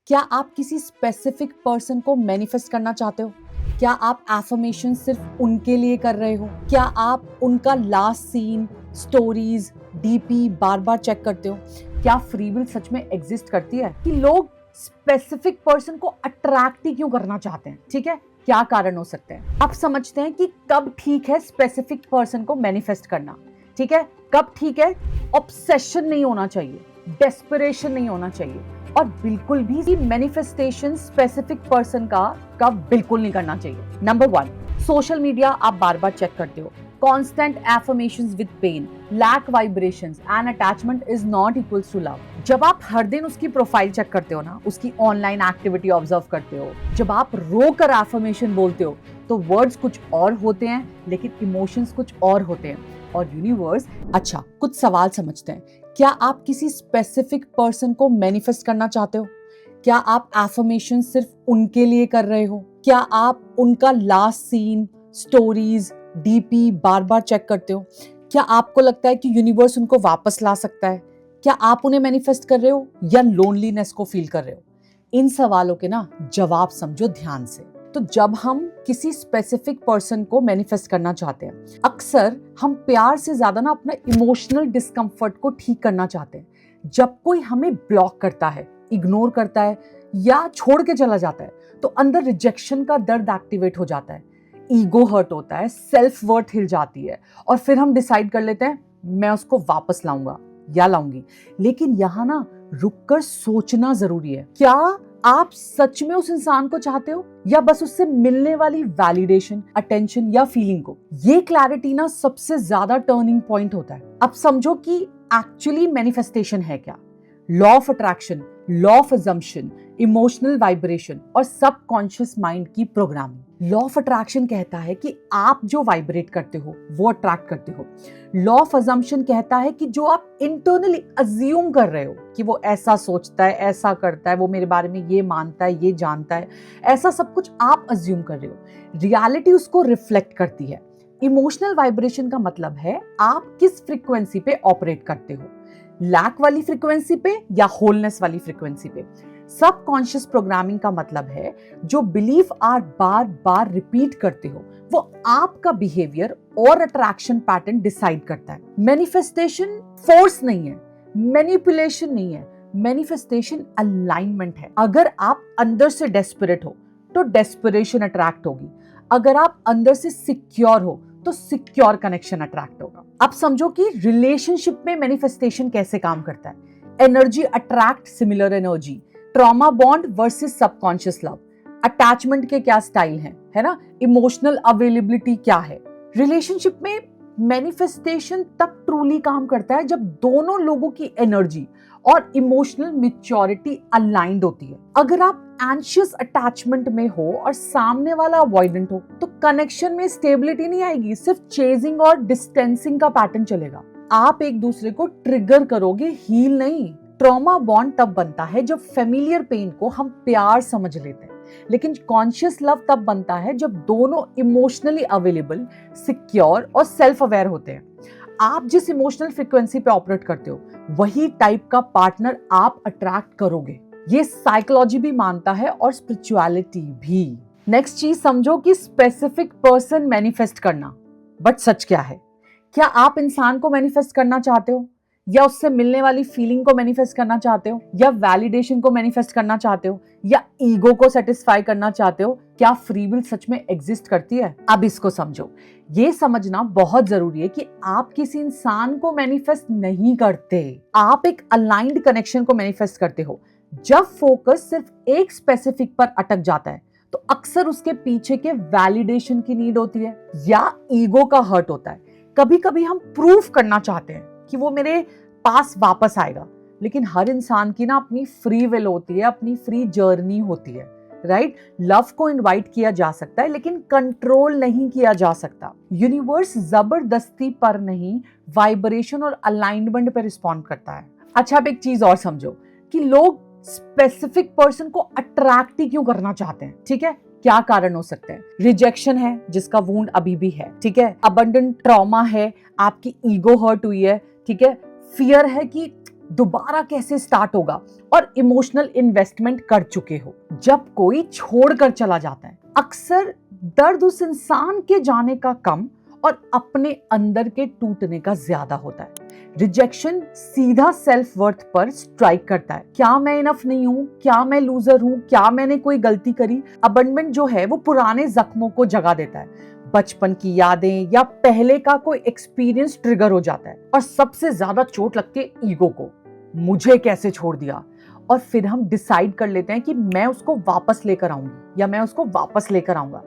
क्या आप किसी स्पेसिफिक पर्सन को मैनिफेस्ट करना चाहते हो? क्या आप एफर्मेशन सिर्फ उनके लिए कर रहे हो? क्या आप उनका लास्ट सीन, स्टोरीज, डीपी बार बार चेक करते हो? क्या फ्री विल सच में एग्जिस्ट करती है कि लोग स्पेसिफिक पर्सन को अट्रैक्ट ही क्यों करना चाहते हैं? ठीक है, क्या कारण हो सकते हैं? अब समझते हैं कि कब ठीक है स्पेसिफिक पर्सन को मैनिफेस्ट करना। ठीक है, कब ठीक है? ऑब्सेशन नहीं होना चाहिए, डेस्परेशन नहीं होना चाहिए, और बिल्कुल भी मैनिफेस्टेशन स्पेसिफिक पर्सन का कब बिल्कुल नहीं करना चाहिए। नंबर 1, सोशल मीडिया आप बार बार चेक करते हो। Constant affirmations with pain, lack vibrations and attachment is not equals to love. जब आप हर दिन उसकी प्रोफाइल चेक करते हो ना, उसकी ऑनलाइन एक्टिविटी ऑब्जर्व करते हो, जब आप रो कर एफर्मेशन बोलते हो, तो वर्ड्स कुछ और होते हैं लेकिन इमोशंस कुछ और होते हैं और यूनिवर्स। अच्छा, कुछ सवाल समझते हैं। क्या आप किसी स्पेसिफिक पर्सन को मैनिफेस्ट करना चाहते हो? क्या आप एफर्मेशन सिर्फ उनके लिए कर रहे हो? क्या आप उनका लास्ट सीन, स्टोरीज, डीपी बार बार चेक करते हो? क्या आपको लगता है कि यूनिवर्स उनको वापस ला सकता है? क्या आप उन्हें मैनिफेस्ट कर रहे हो या लोनलीनेस को फील कर रहे हो? इन सवालों के ना जवाब समझो ध्यान से। तो जब हम किसी स्पेसिफिक पर्सन को मैनिफेस्ट करना चाहते हैं, अक्सर हम प्यार से ज्यादा ना अपना इमोशनल डिस्कम्फर्ट को ठीक करना चाहते हैं। जब कोई हमें ब्लॉक करता है, इग्नोर करता है या छोड़ के चला जाता है, तो अंदर रिजेक्शन का दर्द एक्टिवेट हो जाता है, ईगो हर्ट होता है, सेल्फ वर्थ हिल जाती है और फिर हम डिसाइड कर लेते हैं मैं उसको वापस लाऊंगा या लाऊंगी। लेकिन यहाँ ना रुककर सोचना जरूरी है। क्या आप सच में उस इंसान को चाहते हो या बस उससे मिलने वाली वैलिडेशन, अटेंशन या फीलिंग को? ये क्लैरिटी ना सबसे ज्यादा टर्निंग पॉइंट होता है। अब समझो कि एक्चुअली मैनिफेस्टेशन है क्या? Law of attraction, law of assumption, emotional vibration और सबकॉन्शियस माइंड की प्रोग्रामिंग। लॉ ऑफ अट्रैक्शन कहता है कि आप जो वाइब्रेट करते हो वो अट्रैक्ट करते हो। लॉ ऑफ अजम्पशन कहता है कि जो आप इंटरनली अज्यूम कर रहे हो कि वो ऐसा सोचता है, ऐसा करता है, वो मेरे बारे में ये मानता है, ये जानता है, ऐसा सब कुछ आप अज्यूम कर रहे हो। रियलिटी उसको रिफ्लेक्ट करती है। इमोशनल वाइब्रेशन का मतलब है आप किस फ्रीक्वेंसी पे ऑपरेट करते हो, लैक वाली फ्रीक्वेंसी पे या होलनेस वाली फ्रीक्वेंसी पे। सबकॉन्शियस प्रोग्रामिंग का मतलब है जो बिलीफ आप बार बार रिपीट करते हो वो आपका बिहेवियर और अट्रैक्शन पैटर्न डिसाइड करता है। मैनिफेस्टेशन फोर्स नहीं है, मैनिपुलेशन नहीं है, मैनिफेस्टेशन अलाइनमेंट है। अगर आप अंदर से डेस्परेट हो तो डेस्परेशन अट्रैक्ट होगी, अगर आप अंदर से सिक्योर हो तो सिक्योर कनेक्शन अट्रैक्ट होगा। अब समझो कि रिलेशनशिप में मैनिफेस्टेशन कैसे काम करता है। Energy attract similar energy, trauma bond versus subconscious love, attachment के क्या स्टाइल हैं, है ना, इमोशनल अवेलेबिलिटी क्या है। रिलेशनशिप में मैनिफेस्टेशन तब ट्रूली काम करता है जब दोनों लोगों की एनर्जी और इमोशनल मैच्योरिटी अलाइंड होती है। अगर आप एंशियस अटैचमेंट में हो और सामने वाला अवॉइडेंट हो तो कनेक्शन में स्टेबिलिटी नहीं आएगी, सिर्फ चेजिंग और डिस्टेंसिंग का पैटर्न चलेगा। आप एक दूसरे को ट्रिगर करोगे, हील नहीं। ट्रॉमा बॉन्ड तब बनता है जब फेमिलियर पेन को हम प्यार समझ लेते हैं, लेकिन कॉन्शियस लव तब बनता है जब दोनों इमोशनली अवेलेबल, सिक्योर और सेल्फ अवेयर होते हैं। आप जिस इमोशनल फ्रीक्वेंसी पे ऑपरेट करते हो वही टाइप का पार्टनर आप अट्रैक्ट करोगे। ये साइकोलॉजी भी मानता है और स्पिरिचुअलिटी भी। नेक्स्ट चीज समझो कि स्पेसिफिक पर्सन मैनिफेस्ट करना, बट सच क्या है? क्या आप इंसान को मैनिफेस्ट करना चाहते हो या उससे मिलने वाली फीलिंग को मैनिफेस्ट करना चाहते हो या वैलिडेशन को मैनिफेस्ट करना चाहते हो या ईगो को सेटिस्फाई करना चाहते हो? क्या फ्री विल सच में एग्जिस्ट करती है? अब इसको समझो। ये समझना बहुत जरूरी है कि आप किसी इंसान को मैनिफेस्ट नहीं करते, आप एक अलाइंड कनेक्शन को मैनिफेस्ट करते हो। जब फोकस सिर्फ एक स्पेसिफिक पर अटक जाता है तो अक्सर उसके पीछे के वैलिडेशन की नीड होती है या ईगो का हर्ट होता है। कभी कभी हम प्रूफ करना चाहते हैं कि वो मेरे पास वापस आएगा, लेकिन हर इंसान की ना अपनी फ्री विल होती है, अपनी फ्री जर्नी होती है, राइट? लव को इनवाइट किया जा सकता है लेकिन कंट्रोल नहीं किया जा सकता। यूनिवर्स जबरदस्ती पर नहीं, वाइब्रेशन और अलाइनमेंट पर रिस्पॉन्ड करता है। अच्छा, अब एक चीज और समझो कि लोग स्पेसिफिक पर्सन को अट्रैक्ट ही क्यों करना चाहते हैं। ठीक है, क्या कारण हो सकते हैं? रिजेक्शन है जिसका वुंड अभी भी है, ठीक है, अबंडेंट ट्रॉमा है, आपकी ईगो हर्ट हुई है, ठीक है, फियर है कि दोबारा कैसे स्टार्ट होगा, और इमोशनल इन्वेस्टमेंट कर चुके हो। जब कोई छोड़कर चला जाता है, अक्सर दर्द उस इंसान के जाने का कम और अपने अंदर के टूटने का ज्यादा होता है। रिजेक्शन सीधा सेल्फ वर्थ पर स्ट्राइक करता है। क्या मैं इनफ नहीं हूं? क्या मैं लूजर हूं? क्या मैंने कोई गलती करी? अबंडमेंट जो है वो पुराने जख्मों को जगा देता है। बचपन की यादें या पहले का कोई एक्सपीरियंस ट्रिगर हो जाता है, और सबसे ज्यादा चोट लगती है ईगो को। मुझे कैसे छोड़ दिया? और फिर हम डिसाइड कर लेते हैं कि मैं उसको वापस लेकर आऊंगी या मैं उसको वापस लेकर आऊंगा।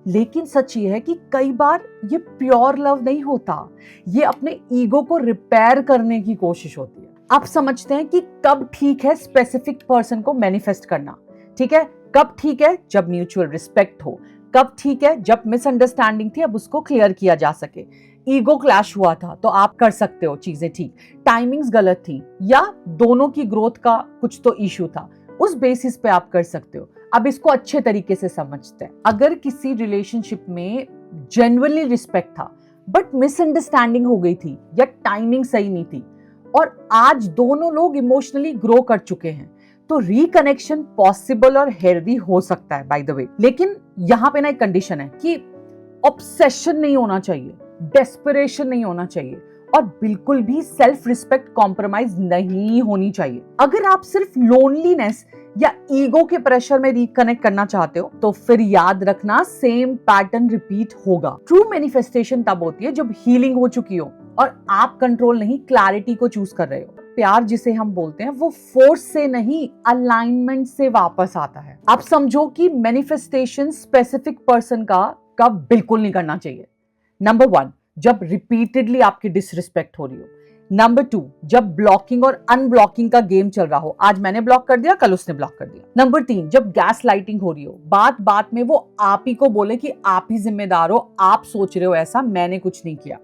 लेकिन सच ये है कि कई बार ये प्योर लव नहीं होता, ये अपने ईगो को रिपेयर करने की कोशिश होती है। आप समझते हैं कि कब ठीक है स्पेसिफिक पर्सन को मैनिफेस्ट करना, ठीक है? कब ठीक है? जब म्यूचुअल रिस्पेक्ट हो। कब ठीक है? जब मिसअंडरस्टैंडिंग थी, अब उसको क्लियर किया जा सके। ईगो क्लैश हुआ था तो आप कर सकते हो चीजें ठीक, टाइमिंग्स गलत थी या दोनों की ग्रोथ का कुछ तो इशू था, उस बेसिस पे आप कर सकते हो। अब इसको अच्छे तरीके से समझते हैं। अगर किसी रिलेशनशिप में जेन्युइनली रिस्पेक्ट था बट मिसअंडरस्टैंडिंग हो गई थी या टाइमिंग सही नहीं थी, और आज दोनों लोग इमोशनली ग्रो कर चुके हैं, तो रिकनेक्शन पॉसिबल और हेल्दी हो सकता है बाय द वे। लेकिन यहाँ पे ना एक कंडीशन है कि ऑब्सेशन नहीं होना चाहिए, डेस्परेशन नहीं होना चाहिए, और बिल्कुल भी सेल्फ रिस्पेक्ट कॉम्प्रोमाइज नहीं होनी चाहिए। अगर आप सिर्फ लोनलीनेस या ईगो के प्रेशर में रिकनेक्ट करना चाहते हो तो फिर याद रखना सेम पैटर्न रिपीट होगा। ट्रू मैनिफेस्टेशन तब होती है जब हीलिंग हो चुकी हो और आप कंट्रोल नहीं क्लैरिटी को चूज कर रहे हो। प्यार जिसे हम बोलते हैं वो फोर्स से नहीं अलाइनमेंट से वापस आता है। आप समझो कि मैनिफेस्टेशन स्पेसिफिक पर्सन का कब बिल्कुल नहीं करना चाहिए। नंबर 1, जब रिपीटेडली आपकी डिसरिस्पेक्ट हो रही हो। नंबर 2, जब ब्लॉकिंग और अनब्लॉकिंग का गेम चल रहा हो, आज मैंने ब्लॉक कर दिया, कल उसने ब्लॉक कर दिया। नंबर 3, जब गैस लाइटिंग हो रही हो, बात बात में वो आप ही को बोले कि आप ही जिम्मेदार हो, आप सोच रहे हो ऐसा, मैंने कुछ नहीं किया।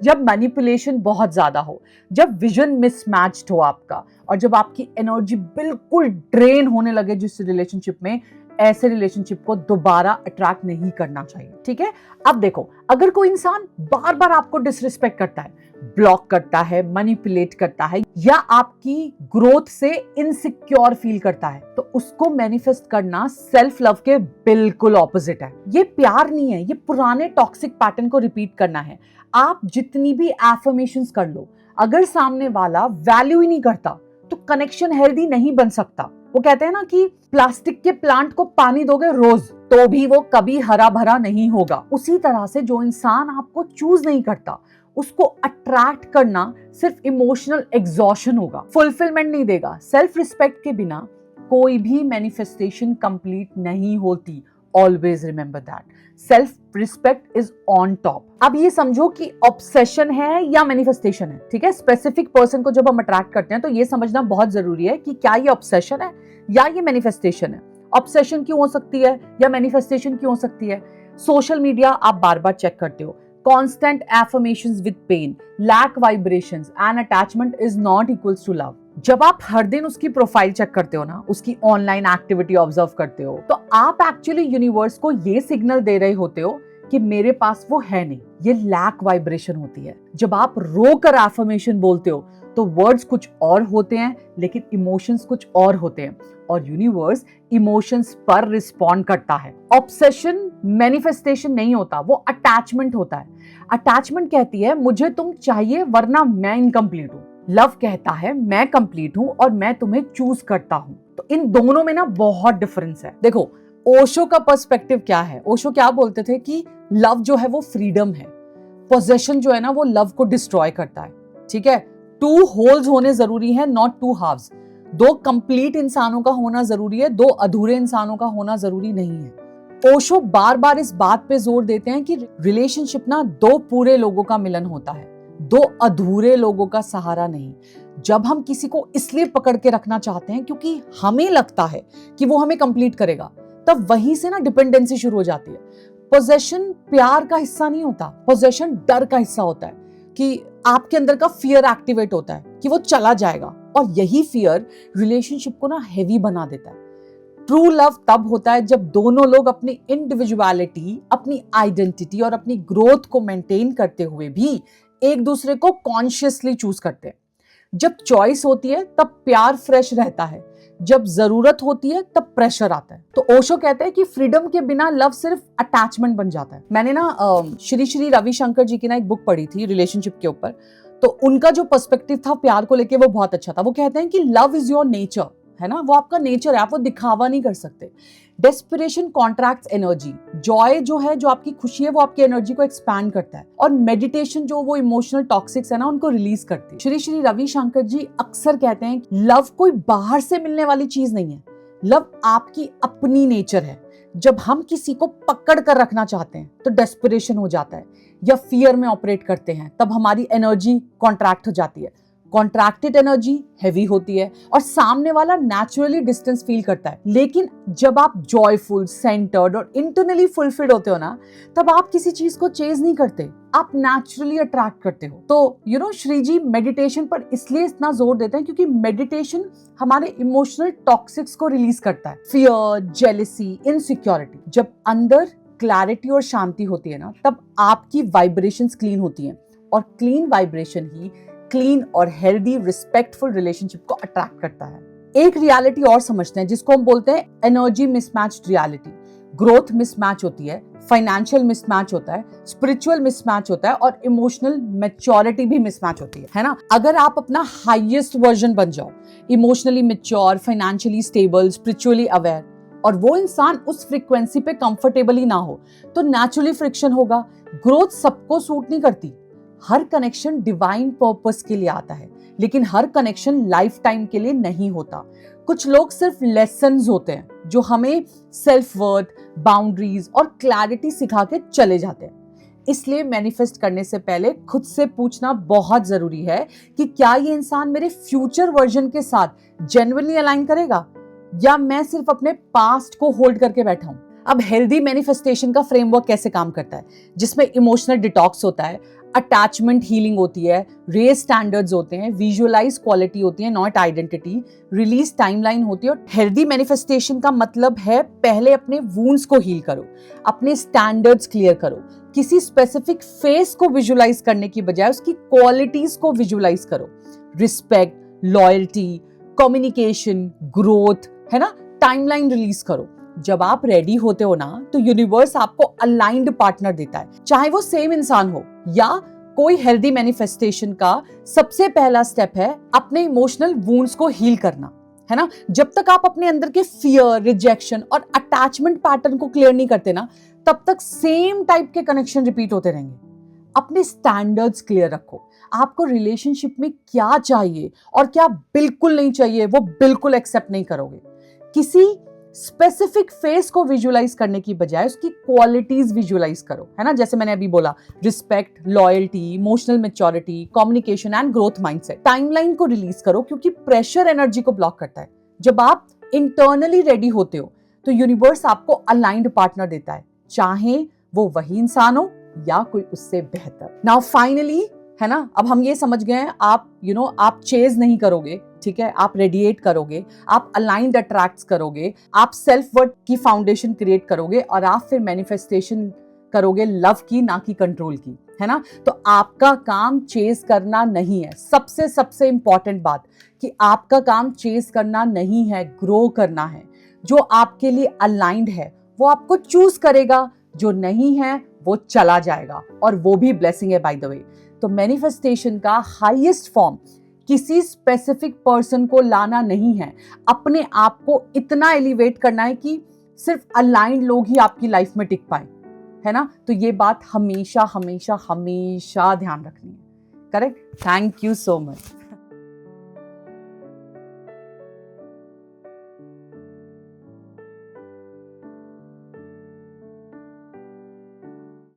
जब मैनिपुलेशन बहुत ज्यादा हो, जब विजन मिसमैच्ड हो आपका, और जब आपकी एनर्जी बिल्कुल ड्रेन होने लगे जिस रिलेशनशिप में, ऐसे रिलेशनशिप को दोबारा अट्रैक्ट नहीं करना चाहिए। ठीक है? अब देखो, अगर कोई इंसान बार बार आपको डिसरिस्पेक्ट करता है, ब्लॉक करता है, मैनिपुलेट करता है, या आपकी ग्रोथ से इनसिक्योर फील करता है, तो उसको मैनिफेस्ट करना सेल्फ लव के बिल्कुल ऑपोजिट है। ये प्यार नहीं है, ये पुराने टॉक्सिक पैटर्न को रिपीट करना है। आप जितनी भी एफर्मेशंस कर लो, अगर सामने वाला वैल्यू ही नहीं करता तो कनेक्शन हेल्दी नहीं बन सकता। वो कहते हैं ना कि प्लास्टिक के प्लांट को पानी दोगे रोज तो भी वो कभी हरा भरा नहीं होगा। उसी तरह से जो इंसान आपको चूज नहीं करता, उसको अट्रैक्ट करना सिर्फ इमोशनल एग्जॉशन होगा, फुलफिलमेंट नहीं देगा। सेल्फ रिस्पेक्ट के बिना कोई भी मैनिफेस्टेशन कंप्लीट नहीं होती। Always remember that self respect is on top. अब ये समझो कि ऑब्सेशन है या मैनिफेस्टेशन है। ठीक है? स्पेसिफिक पर्सन को जब हम अट्रैक्ट करते हैं तो ये समझना बहुत जरूरी है कि क्या ये ऑब्सेशन है या ये मैनिफेस्टेशन है। ऑब्सेशन क्यों हो सकती है या मैनिफेस्टेशन क्यों हो सकती है? सोशल मीडिया आप बार बार चेक करते हो, constant affirmations with pain, lack vibrations and attachment is not equals to love. जब आप हर दिन उसकी प्रोफाइल चेक करते हो ना, उसकी ऑनलाइन एक्टिविटी ऑब्जर्व करते हो, तो आप एक्चुअली यूनिवर्स को ये सिग्नल दे रहे होते हो कि मेरे पास वो है नहीं। ये लैक वाइब्रेशन होती है। जब आप रो कर एफर्मेशन बोलते हो तो वर्ड्स कुछ और होते हैं लेकिन इमोशंस कुछ और होते हैं, और यूनिवर्स इमोशंस पर रिस्पॉन्ड करता है। ऑब्सेशन मैनिफेस्टेशन नहीं होता, वो अटैचमेंट होता है। अटैचमेंट कहती है मुझे तुम चाहिए वरना मैं इनकम्प्लीट हूँ। लव कहता है मैं कंप्लीट हूँ और मैं तुम्हें चूज करता हूँ। तो इन दोनों में ना बहुत डिफरेंस है। देखो, ओशो का पर्सपेक्टिव क्या है? ओशो क्या बोलते थे कि लव जो है वो फ्रीडम है, पोजेशन जो है ना वो लव को डिस्ट्रॉय करता है। ठीक है? 2 होल्स होने जरूरी है, नॉट 2 हाफ्स। 2 कंप्लीट इंसानों का होना जरूरी है, 2 अधूरे इंसानों का होना जरूरी नहीं है। ओशो बार बार इस बात पे जोर देते हैं कि रिलेशनशिप ना 2 पूरे लोगों का मिलन होता है, 2 अधूरे लोगों का सहारा नहीं। जब हम किसी को इसलिए पकड़ के रखना चाहते हैं क्योंकि हमें लगता है कि वो हमें कंप्लीट करेगा, तब वहीं से ना डिपेंडेंसी शुरू हो जाती है। पोजेशन प्यार का हिस्सा नहीं होता, पोजेशन डर का हिस्सा होता है कि आपके अंदर का फियर एक्टिवेट होता है कि वो चला जाएगा, और यही फियर रिलेशनशिप को ना हेवी बना देता है। ट्रू लव तब होता है जब दोनों लोग अपनी इंडिविजुअलिटी, अपनी आइडेंटिटी और अपनी ग्रोथ को मेंटेन करते हुए भी एक दूसरे को कॉन्शियसली चूज करते हैं। जब चॉइस होती है तब प्यार फ्रेश रहता है, जब जरूरत होती है तब प्रेशर आता है। तो ओशो कहते हैं कि फ्रीडम के बिना लव सिर्फ अटैचमेंट बन जाता है। मैंने ना श्री श्री रविशंकर जी की ना एक बुक पढ़ी थी रिलेशनशिप के ऊपर, तो उनका जो पर्सपेक्टिव था प्यार को लेके वो बहुत अच्छा था। वो कहते हैं कि लव इज योर नेचर, है ना, वो आपका नेचर है, आप वो दिखावा नहीं कर सकते। डेस्पिरेशन कॉन्ट्रैक्ट्स एनर्जी, जॉय जो है, जो आपकी खुशी है, वो आपकी एनर्जी को एक्सपैंड करता है, और मेडिटेशन जो वो इमोशनल टॉक्सिक्स है ना, उनको रिलीज करती है। श्री श्री रविशंकर जी अक्सर कहते हैं लव कोई बाहर से मिलने वाली चीज नहीं है, लव आपकी अपनी नेचर है। जब हम किसी को पकड़ कर रखना चाहते हैं तो डेस्पिरेशन हो जाता है, या फियर में ऑपरेट करते हैं तब हमारी एनर्जी कॉन्ट्रैक्ट हो जाती है। कॉन्ट्रैक्टेड एनर्जी हैवी होती है और सामने वाला नेचुरली डिस्टेंस फील करता है। लेकिन जब आप जॉयफुल, सेंटर्ड और इंटरनली फुलफिल्ड होते हो ना, तब आप किसी चीज को चेज नहीं करते, आप नेचुरली अट्रैक्ट करते हो। तो श्री जी मेडिटेशन पर इसलिए इतना जोर देते हैं क्योंकि मेडिटेशन हमारे इमोशनल टॉक्सिक्स को रिलीज करता है, फियर, जेलसी, इनसिक्योरिटी। जब अंदर क्लैरिटी और शांति होती है ना, तब आपकी वाइब्रेशंस क्लीन होती हैं, और क्लीन वाइब्रेशन ही क्लीन और हेल्दी रिस्पेक्टफुल रिलेशनशिप को अट्रैक्ट करता है। एक रियलिटी और समझते हैं जिसको हम बोलते हैं energy mismatch reality. Growth mismatch होती है, फाइनेंशियल मिसमैच होता है, स्पिरिचुअल मिसमैच होता है, और इमोशनल मैच्योरिटी भी मिसमैच होती है ना। अगर आप अपना हाईएस्ट वर्जन बन जाओ, emotionally mature, financially stable, spiritually aware, और वो इंसान उस फ्रीक्वेंसी पे कंफर्टेबल ही ना हो, तो नेचुरली फ्रिक्शन होगा। ग्रोथ सबको सूट नहीं करती। हर कनेक्शन डिवाइन पर्पस के लिए आता है, लेकिन हर कनेक्शन लाइफ टाइम के लिए नहीं होता। कुछ लोग सिर्फ लेसन्स होते हैं जो हमें सेल्फ वर्थ, बाउंड्रीज और क्लैरिटी सिखा के चले जाते हैं। इसलिए मैनिफेस्ट करने से पहले खुद से पूछना बहुत जरूरी है कि क्या ये इंसान मेरे फ्यूचर वर्जन के साथ जेन्युइनली अलाइन करेगा, या मैं सिर्फ अपने पास्ट को होल्ड करके बैठा हूं। अब हेल्दी मैनिफेस्टेशन का फ्रेमवर्क कैसे काम करता है, जिसमें इमोशनल डिटॉक्स होता है, अटैचमेंट हीलिंग होती है, रेज स्टैंडर्ड्स होते हैं, विजुअलाइज क्वालिटी होती है, नॉट आइडेंटिटी, रिलीज टाइमलाइन होती है। और हेल्दी मैनिफेस्टेशन का मतलब है पहले अपने वूंड्स को हील करो, अपने स्टैंडर्ड्स क्लियर करो, किसी स्पेसिफिक फेस को विजुअलाइज करने की बजाय उसकी क्वालिटीज को विजुअलाइज करो। रिस्पेक्ट, लॉयल्टी, कम्युनिकेशन, ग्रोथ, है ना, टाइमलाइन रिलीज करो। जब आप रेडी होते हो ना, तो यूनिवर्स आपको अलाइंड पार्टनर देता है, चाहे वो सेम इंसान हो या कोई। हेल्दी मैनिफेस्टेशन का सबसे पहला स्टेप है अपने इमोशनल वुंड्स को हील करना, है ना। जब तक आप अपने अंदर के फियर, रिजेक्शन और अटैचमेंट पैटर्न को क्लियर नहीं करते ना, तब तक सेम टाइप के कनेक्शन रिपीट होते रहेंगे। अपने स्टैंडर्ड्स क्लियर रखो। आपको रिलेशनशिप में क्या चाहिए और क्या बिल्कुल नहीं चाहिए, वो बिल्कुल एक्सेप्ट नहीं करोगे। किसी स्पेसिफिक फेस को विजुअलाइज करने की बजाय उसकी क्वालिटीज विजुअलाइज करो, है ना। जैसे मैंने अभी बोला, respect, loyalty, emotional maturity, communication and growth mindset. Timeline को रिलीज करो क्योंकि प्रेशर एनर्जी को ब्लॉक करता है। जब आप इंटरनली रेडी होते हो तो यूनिवर्स आपको अलाइंड पार्टनर देता है, चाहे वो वही इंसान हो या कोई उससे बेहतर। नाउ फाइनली, है ना, अब हम ये समझ गए हैं, आप आप चेज नहीं करोगे, ठीक है, आप रेडिएट करोगे, आप अलाइंड अट्रैक्ट्स करोगे, आप सेल्फ वर्थ की फाउंडेशन क्रिएट करोगे, और आप फिर मैनिफेस्टेशन करोगे लव की, ना कि कंट्रोल की, है ना। तो आपका काम चेज करना नहीं है। सबसे इंपॉर्टेंट बात कि आपका काम चेज करना नहीं है, ग्रो करना है। जो आपके लिए अलाइंड है वो आपको चूज करेगा, जो नहीं है वो चला जाएगा, और वो भी ब्लेसिंग है बाय द वे। तो मैनिफेस्टेशन का हाईएस्ट फॉर्म किसी स्पेसिफिक पर्सन को लाना नहीं है, अपने आप को इतना एलिवेट करना है कि सिर्फ अलाइंड लोग ही आपकी लाइफ में टिक पाए, है ना। तो ये बात हमेशा हमेशा हमेशा ध्यान रखनी है। Correct. Thank you so much.